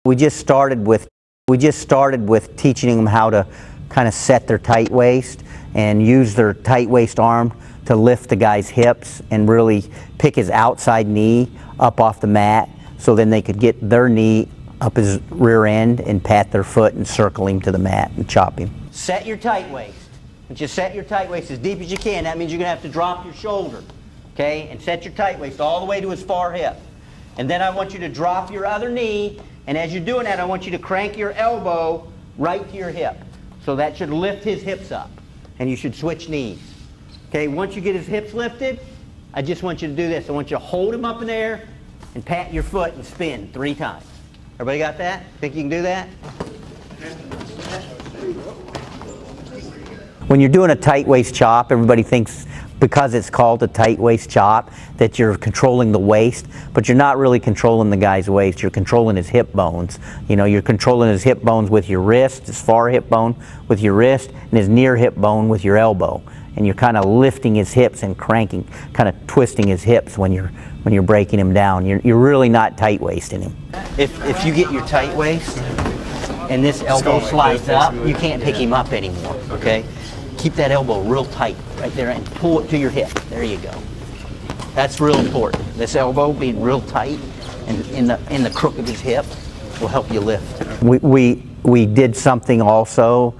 We just started with teaching them how to kind of set their tight waist and use their tight waist arm to lift the guy's hips and really pick his outside knee up off the mat, so then they could get their knee up his rear end and pat their foot and circle him to the mat and chop him. Set your tight waist. Just set your tight waist as deep as you can. That means you're going to have to drop your shoulder, okay? And set your tight waist all the way to his far hip. And then I want you to drop your other knee, and as you're doing that, I want you to crank your elbow right to your hip. So that should lift his hips up, and you should switch knees. Okay, once you get his hips lifted, I just want you to do this. I want you to hold him up in the air and pat your foot and spin 3 times. Everybody got that? Think you can do that? When you're doing a tight waist chop, everybody thinks because it's called a tight waist chop that you're controlling the waist, but you're not really controlling the guy's waist. You're controlling his hip bones. You know, you're controlling his hip bones with your wrist, his far hip bone with your wrist, and his near hip bone with your elbow. And you're kind of lifting his hips and cranking, kind of twisting his hips when you're breaking him down. You're really not tight waisting him. If you get your tight waist and this elbow slides up, you can't pick him up anymore, okay? Keep that elbow real tight right there and pull it to your hip. There you go. That's real important. This elbow being real tight and in the crook of his hip will help you lift. We did something also.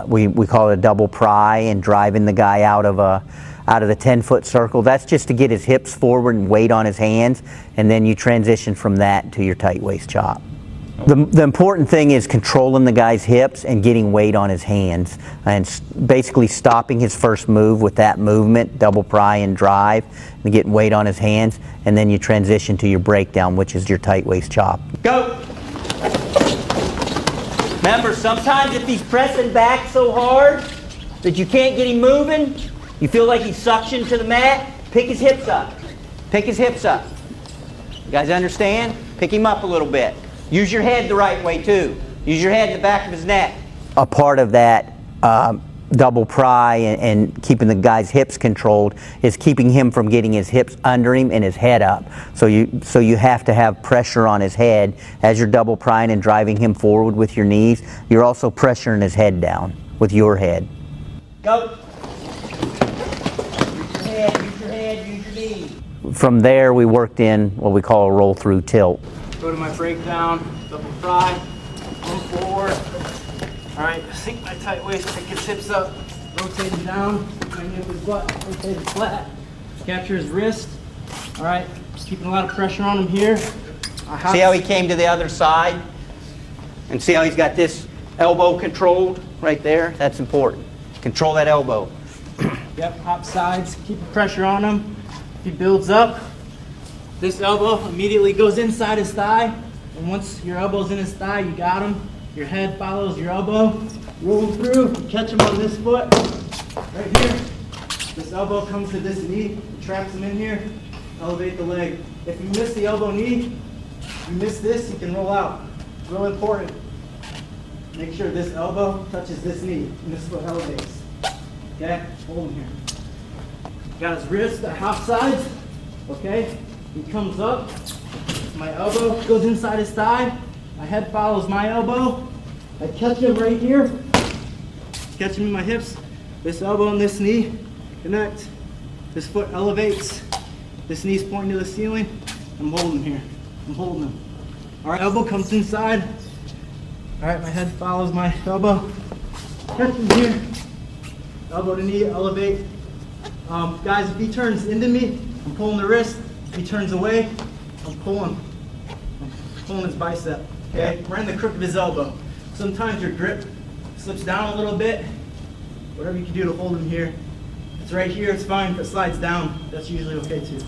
We call it a double pry, and driving the guy out of the 10-foot circle. That's just to get his hips forward and weight on his hands, and then you transition from that to your tight waist chop. The important thing is controlling the guy's hips and getting weight on his hands, and basically stopping his first move with that movement, double pry and drive, and getting weight on his hands, and then you transition to your breakdown, which is your tight waist chop. Go! Remember, sometimes if he's pressing back so hard that you can't get him moving, you feel like he's suctioned to the mat, pick his hips up. Pick his hips up. You guys understand? Pick him up a little bit. Use your head the right way too. Use your head in the back of his neck. A part of that double pry and keeping the guy's hips controlled is keeping him from getting his hips under him and his head up. So you have to have pressure on his head as you're double prying and driving him forward with your knees. You're also pressuring his head down with your head. Go. Use your head, use your knees. From there we worked in what we call a roll through tilt. Go to my breakdown, double pry, move forward. All right, sink my tight waist, pick his hips up, rotate him down, bring him his butt, rotate him flat, capture his wrist. All right, just keeping a lot of pressure on him here. See how he came to the other side? And see how he's got this elbow controlled right there? That's important. Control that elbow. Yep, hop sides, keep the pressure on him. If he builds up, this elbow immediately goes inside his thigh, and once your elbow's in his thigh, you got him. Your head follows your elbow. Roll through, catch him on this foot, right here. This elbow comes to this knee, traps him in here, elevate the leg. If you miss the elbow knee, you miss this, you can roll out. It's real important. Make sure this elbow touches this knee, and this foot elevates. Okay, hold him here. Got his wrist at hop sides, okay? He comes up, my elbow goes inside his thigh, my head follows my elbow, I catch him right here, catch him in my hips, this elbow and this knee connect, this foot elevates, this knee's pointing to the ceiling, I'm holding here, I'm holding him. All right, elbow comes inside, all right, my head follows my elbow, catch him here, elbow to knee, elevate. Guys, if he turns into me, I'm pulling the wrist. If he turns away, I'm pulling his bicep, okay? Right in the crook of his elbow. Sometimes your grip slips down a little bit. Whatever you can do to hold him here. If it's right here, it's fine. If it slides down, that's usually okay too.